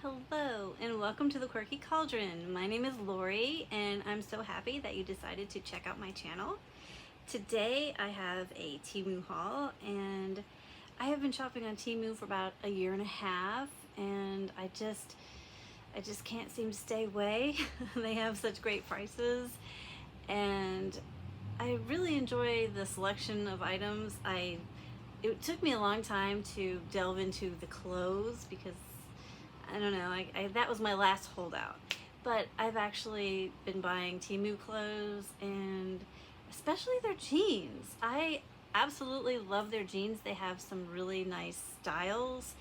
Hello and welcome to the Quirky Cauldron. My name is Lori and I'm so happy that you decided to check out my channel. Today I have a Temu haul and I have been shopping on Temu for about a year and a half and I just can't seem to stay away. They have such great prices and I really enjoy the selection of items. It took me a long time to delve into the clothes because I don't know, that was my last holdout. But I've actually been buying Temu clothes and especially their jeans. I absolutely love their jeans. They have some really nice styles.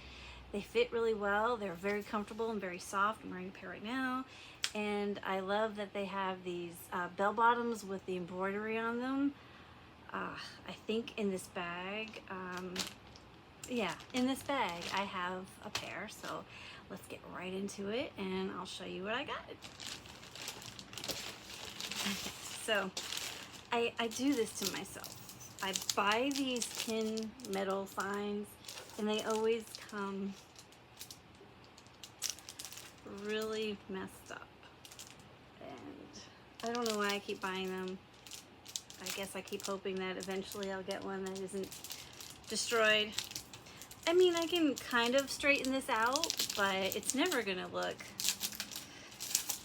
They fit really well. They're very comfortable and very soft. I'm wearing a pair right now. And I love that they have these bell bottoms with the embroidery on them. I think in this bag, in this bag I have a pair, so let's get right into it and I'll show you what I got. Okay, so I do this to myself. I buy these tin metal signs and they always come really messed up. And I don't know why I keep buying them. I guess I keep hoping that eventually I'll get one that isn't destroyed. I mean, I can kind of straighten this out, but it's never gonna look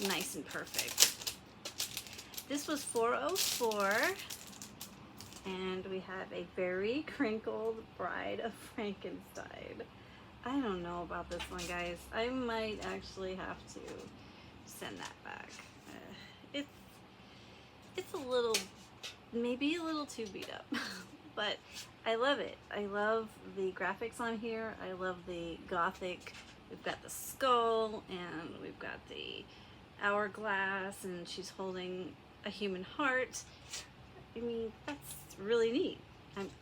nice and perfect. This was $4.04, and we have a very crinkled Bride of Frankenstein. I don't know about this one, guys. I might actually have to send that back. It's a little, maybe a little too beat up, but I love it. I love the graphics on here. I love the gothic. We've got the skull and we've got the hourglass and she's holding a human heart. I mean, that's really neat.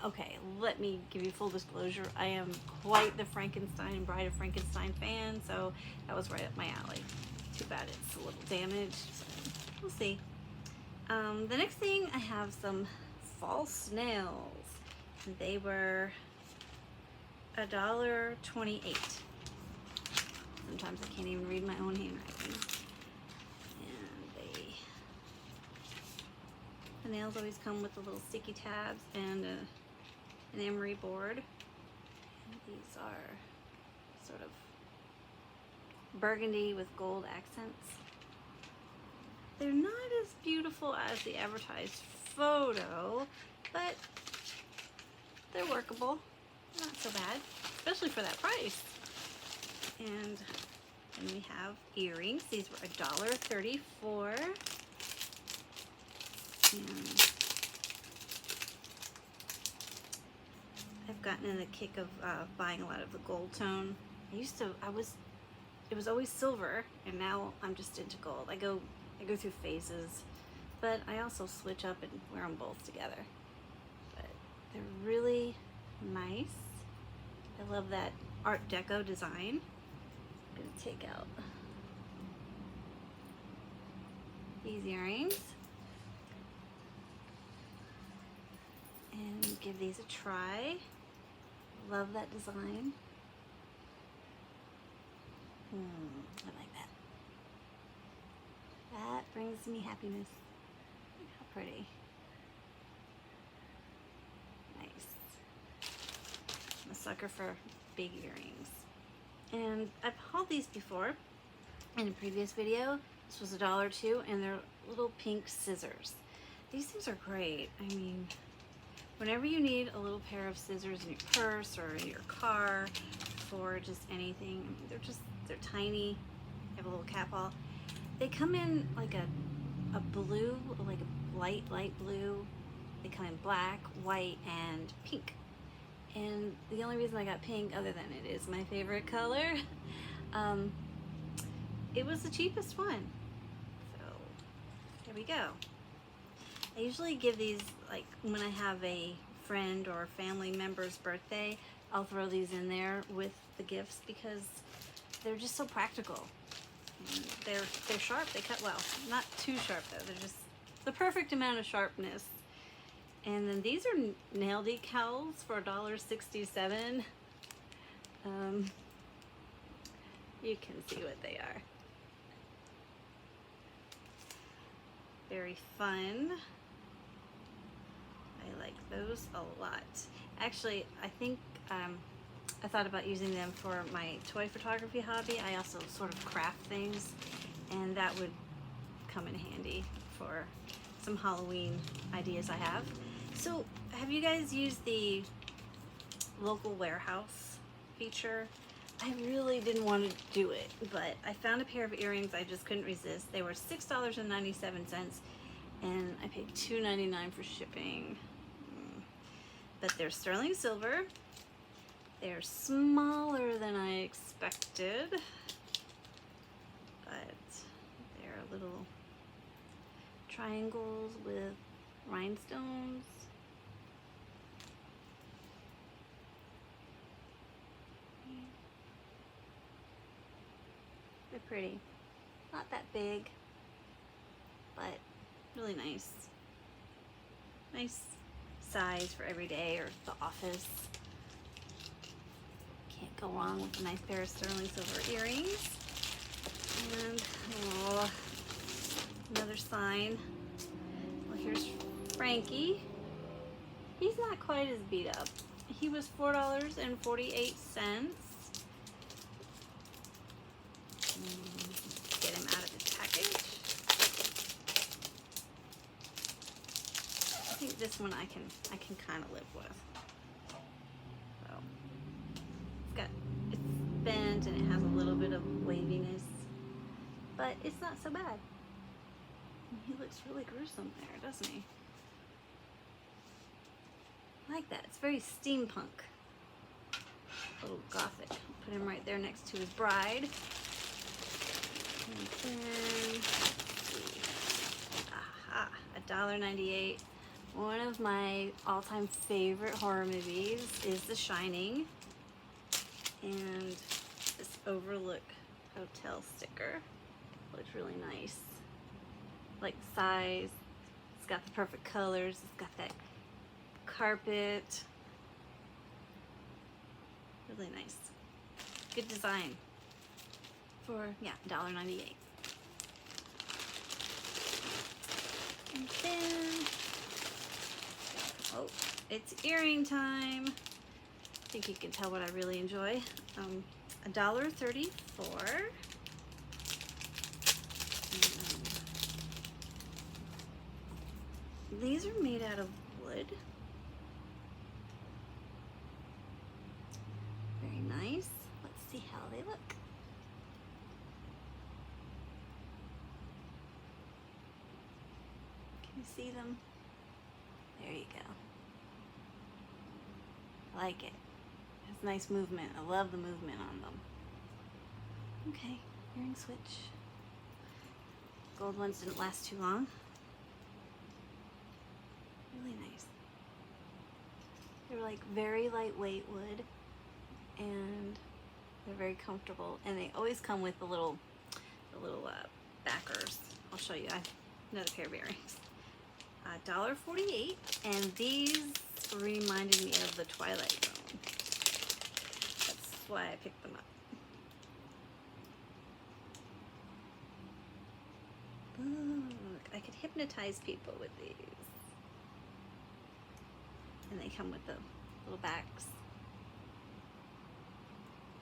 Okay, let me give you full disclosure. I am quite the Frankenstein, Bride of Frankenstein fan, so that was right up my alley. Too bad it's a little damaged, so we'll see. The next thing, I have some false nails. They were $1.28. Sometimes I can't even read my own handwriting. And the nails always come with the little sticky tabs and an emery board. And these are sort of burgundy with gold accents. They're not as beautiful as the advertised photo, but they're workable. Not so bad, especially for that price. And then we have earrings. These were $1.34. And I've gotten in the kick of buying a lot of the gold tone. It was always silver, and now I'm just into gold. I go through phases, but I also switch up and wear them both together. But they're really nice. I love that Art Deco design. I'm gonna take out these earrings and give these a try. Love that design. I like that. That brings me happiness. Look how pretty. Nice. I'm a sucker for big earrings. And I've hauled these before in a previous video. This was $1 and they're little pink scissors. These things are great. I mean, whenever you need a little pair of scissors in your purse or in your car for just anything, I mean, they're tiny. They have a little cap all. They come in like a blue, like a light blue. They come in black, white, and pink. And the only reason I got pink, other than it is my favorite color, it was the cheapest one. So there we go. I usually give these, like when I have a friend or family member's birthday, I'll throw these in there with the gifts because they're just so practical. And they're sharp, they cut well. Not too sharp though, they're just the perfect amount of sharpness. And then these are nail decals for $1.67. You can see what they are. Very fun. I like those a lot. Actually, I think I thought about using them for my toy photography hobby. I also sort of craft things, and that would come in handy for some Halloween ideas I have. So, have you guys used the local warehouse feature? I really didn't want to do it, but I found a pair of earrings I just couldn't resist. They were $6.97, and I paid $2.99 for shipping. But they're sterling silver. They're smaller than I expected, but they're little triangles with rhinestones. They're pretty. Not that big, but really nice. Nice size for every day or the office. Can't go wrong with a nice pair of sterling silver earrings. And another sign. Well, here's Frankie. He's not quite as beat up. He was $4.48. Get him out of his package. I think this one I can kind of live with. So it's bent and it has a little bit of waviness, but it's not so bad. He looks really gruesome there, doesn't he? I like that. It's very steampunk. A little gothic. Put him right there next to his bride. And then, aha, $1.98. One of my all-time favorite horror movies is The Shining. And this Overlook Hotel sticker looks really nice. Like the size, it's got the perfect colors, it's got that carpet. Really nice. Good design. For, yeah, $1.98. And then, oh, it's earring time. I think you can tell what I really enjoy. $1.34. These are made out of wood. Very nice. Let's see how they look. Can you see them? There you go. I like it. It's nice movement. I love the movement on them. Okay, earring switch. Gold ones didn't last too long. Really nice. They're like very lightweight wood, and they're very comfortable. And they always come with the little backers. I'll show you. I have another pair of earrings. $1.48, and these reminded me of the Twilight Zone. That's why I picked them up. Look, I could hypnotize people with these. And they come with the little backs.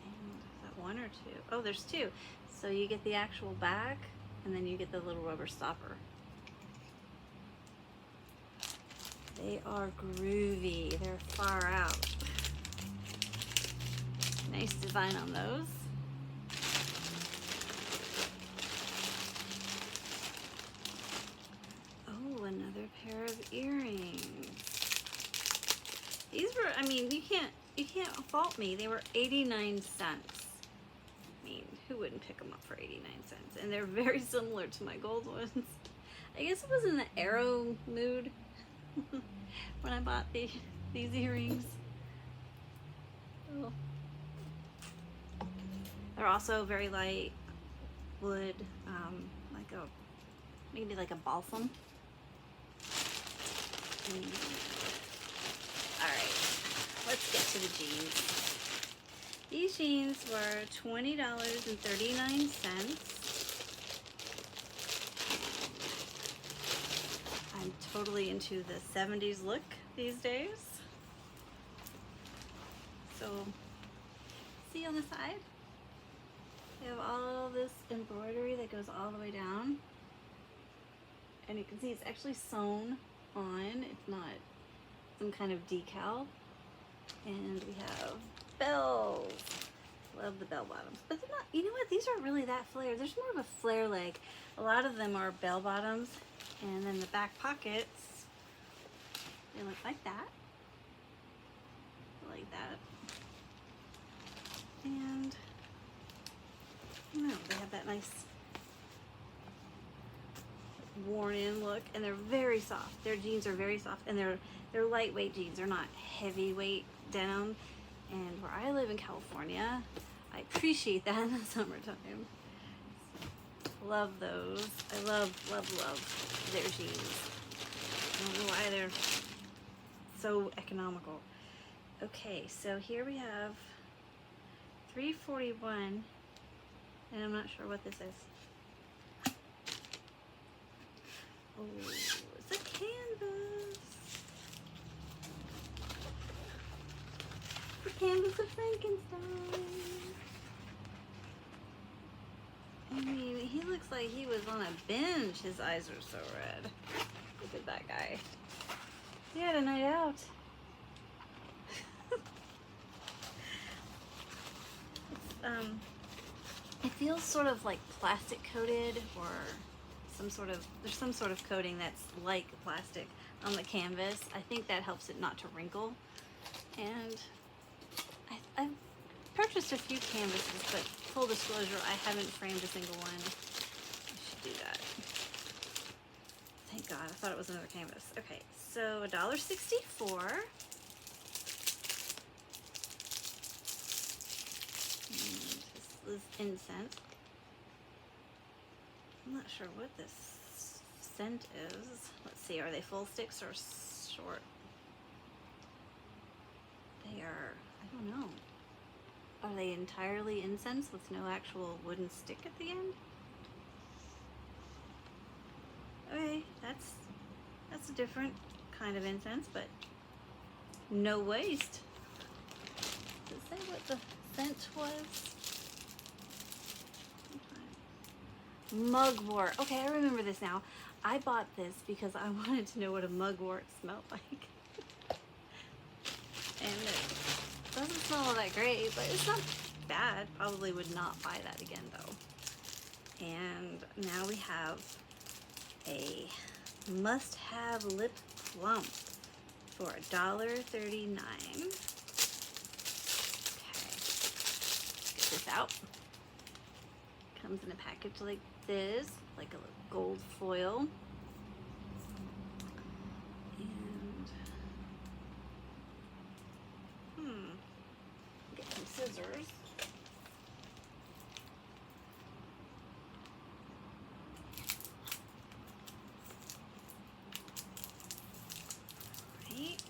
And is that one or two? Oh, there's two. So you get the actual back, and then you get the little rubber stopper. They are groovy. They're far out. Nice design on those. Oh, another pair of earrings. These were, I mean, you can't fault me. They were 89 cents. I mean, who wouldn't pick them up for 89 cents? And they're very similar to my gold ones. I guess it was in the arrow mood when I bought these earrings. Oh. They're also very light wood, maybe like a balsam. Alright, let's get to the jeans. These jeans were $20.39. I'm totally into the 70s look these days. So, see on the side? They have all this embroidery that goes all the way down. And you can see it's actually sewn on. It's not some kind of decal. And we have bells. Love the bell bottoms. But they're not, you know what? These aren't really that flared. There's more of a flare leg. A lot of them are bell bottoms. And then the back pockets, they look like that. Like that. And I don't know, they have that nice worn in look, and they're very soft. Their jeans are very soft, and they're lightweight jeans. They're not heavyweight denim. And where I live in California, I appreciate that in the summertime. Love those. I love their jeans. I don't know why they're so economical. Okay, so here we have $3.41, and I'm not sure what this is. Oh, it's a canvas. The canvas of Frankenstein. I mean, he looks like he was on a binge. His eyes are so red. Look at that guy. He had a night out. It feels sort of like plastic coated, or there's some sort of coating that's like plastic on the canvas. I think that helps it not to wrinkle. And I've purchased a few canvases, but full disclosure, I haven't framed a single one. I should do that. Thank God, I thought it was another canvas. Okay, so $1.64. This is incense. I'm not sure what this scent is. Let's see, are they full sticks or short? They are, I don't know. Are they entirely incense with no actual wooden stick at the end? Okay, that's a different kind of incense, but no waste. Does it say what the scent was? Mugwort. Okay, I remember this now. I bought this because I wanted to know what a mugwort smelled like. And it doesn't smell all that great, but it's not bad. Probably would not buy that again though. And now we have a must-have lip plump for $1.39. Okay, get this out. Comes in a package like this, like a gold foil. And get some scissors. Right.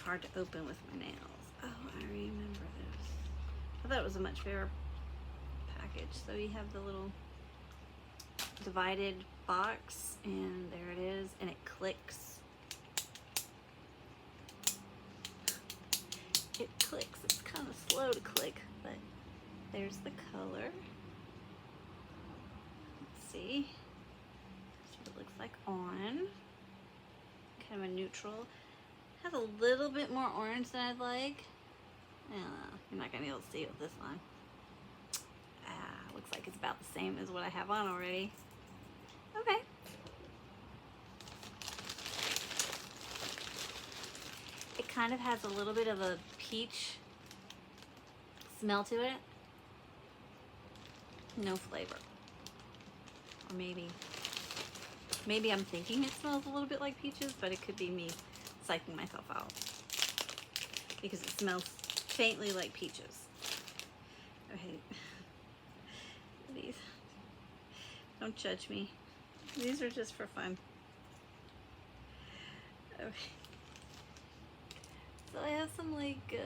Hard to open with my nails. Oh, I remember this. I thought it was a much bigger package. So you have the little divided box, and there it is, and it clicks. It clicks. It's kind of slow to click, but there's the color. Let's see. That's what it looks like on. Kind of a neutral. Has a little bit more orange than I'd like. You're not gonna be able to see it with this one. Looks like it's about the same as what I have on already. Okay. It kind of has a little bit of a peach smell to it. No flavor. Or maybe I'm thinking it smells a little bit like peaches, but it could be me psyching myself out because it smells faintly like peaches. Okay, please don't judge me. These are just for fun. Okay. So I have some like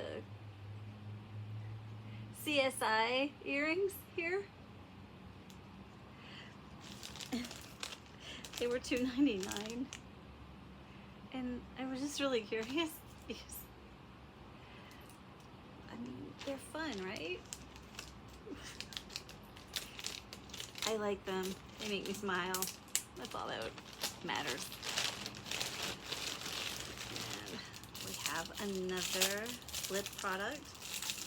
CSI earrings here. They were $2.99, and I was just really curious because I mean they're fun, right? I like them. They make me smile. That's all that matters. And we have another lip product.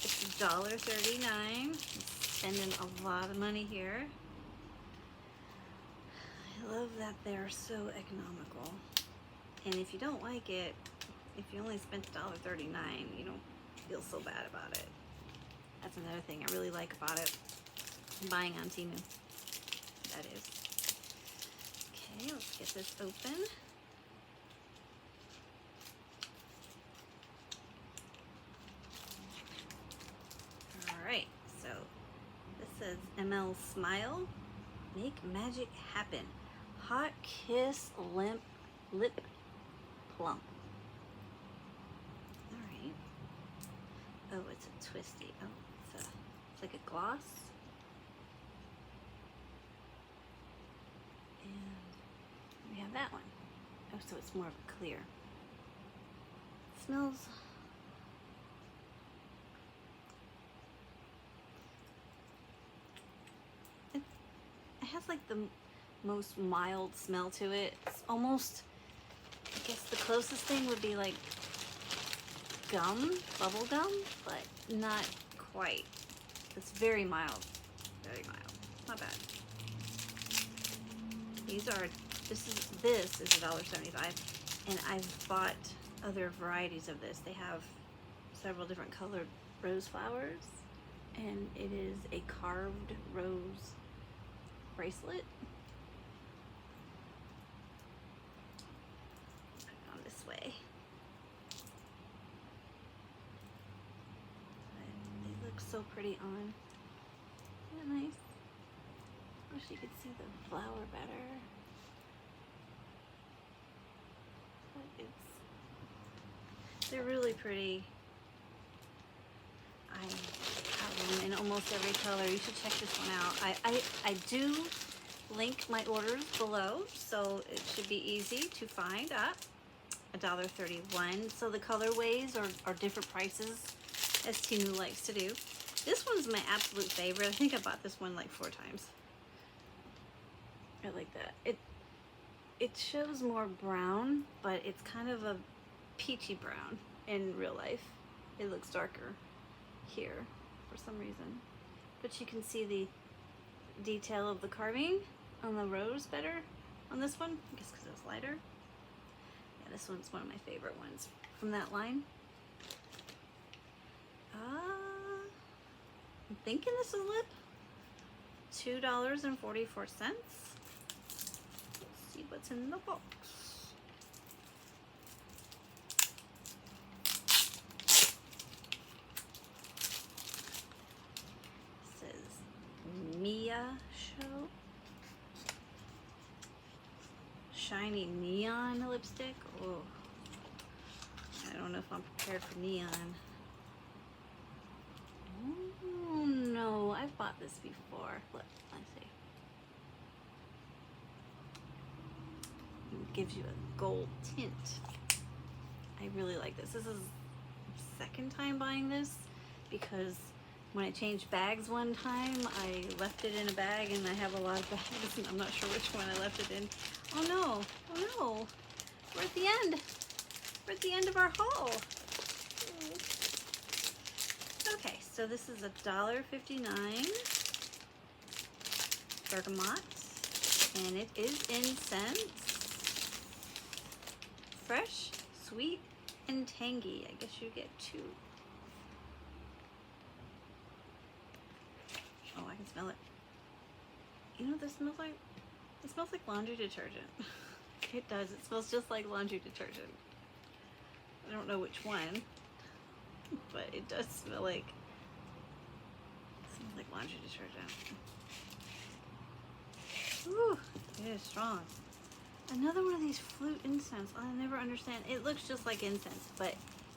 It's $1.39. Spending a lot of money here. I love that they're so economical. And if you don't like it, if you only spent $1.39, you don't feel so bad about it. That's another thing I really like about it. Buying on Temu. That is. Okay, let's get this open. Alright, so this says ML Smile. Make magic happen. Hot kiss lip plump. Alright. Oh, it's a twisty. Oh, it's like a gloss. And we have that one. Oh, so it's more of a clear. It smells. It has like the most mild smell to it. It's almost, I guess the closest thing would be like gum, bubble gum, but not quite. It's very mild, very mild. Not bad. These are, this is $1.75, and I've bought other varieties of this. They have several different colored rose flowers, and it is a carved rose bracelet. Put it on this way. They look so pretty on. Isn't that nice? Wish you could see the flower better. But they're really pretty. I have them in almost every color. You should check this one out. I do link my orders below, so it should be easy to find at $1.31. So the colorways are different prices, as Temu likes to do. This one's my absolute favorite. I think I bought this one like 4 times. I like that. It shows more brown, but it's kind of a peachy brown in real life. It looks darker here for some reason, but you can see the detail of the carving on the rose better on this one, I guess because it's lighter. Yeah, this one's one of my favorite ones from that line. I'm thinking this is lip. $2.44. Let's see what's in the box. Mia Show shiny neon lipstick. Oh, I don't know if I'm prepared for neon. Oh no, I've bought this before. Look, let's see. It gives you a gold tint. I really like this. This is the second time buying this because when I changed bags one time, I left it in a bag, and I have a lot of bags, and I'm not sure which one I left it in. Oh no, oh no, we're at the end. We're at the end of our haul. Okay, so this is $1.59 bergamot, and it is in scents. Fresh, sweet, and tangy. I guess you get 2. Oh, I can smell it. You know what this smells like? It smells like laundry detergent. It does. It smells just like laundry detergent. I don't know which one, but it does smell like, laundry detergent. Ooh, It is strong. Another one of these flute incense. I never understand. It looks just like incense, but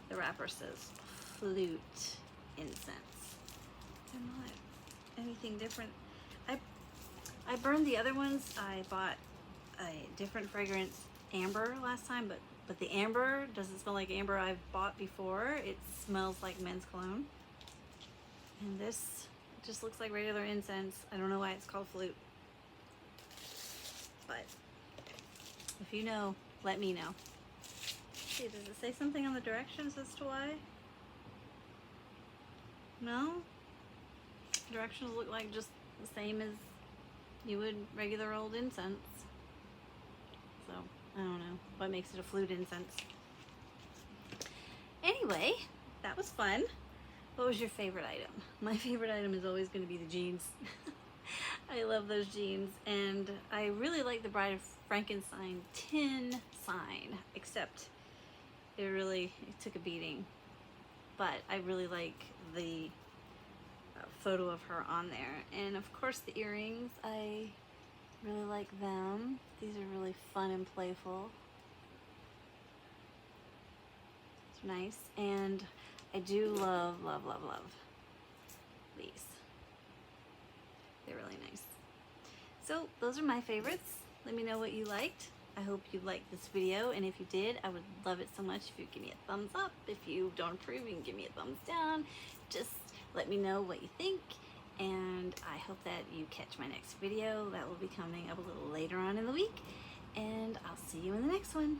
the wrapper says flute incense. They're not anything different. I burned the other ones. I bought a different fragrance, amber, last time, but the amber doesn't smell like amber I've bought before. It smells like men's cologne. And this just looks like regular incense. I don't know why it's called flute. But if you know, let me know. See, does it say something on the directions as to why? No? Directions look like just the same as you would regular old incense. So, I don't know what makes it a flute incense. Anyway, that was fun. What was your favorite item? My favorite item is always going to be the jeans. I love those jeans, and I really like the Bride of Frankenstein tin sign, except it took a beating. But I really like the photo of her on there. And of course the earrings, I really like them. These are really fun and playful. It's nice. And I do love these. They're really nice. So those are my favorites. Let me know what you liked. I hope you liked this video, and if you did, I would love it so much if you give me a thumbs up. If you don't approve, you can give me a thumbs down. Just let me know what you think, and I hope that you catch my next video. That will be coming up a little later on in the week, and I'll see you in the next one.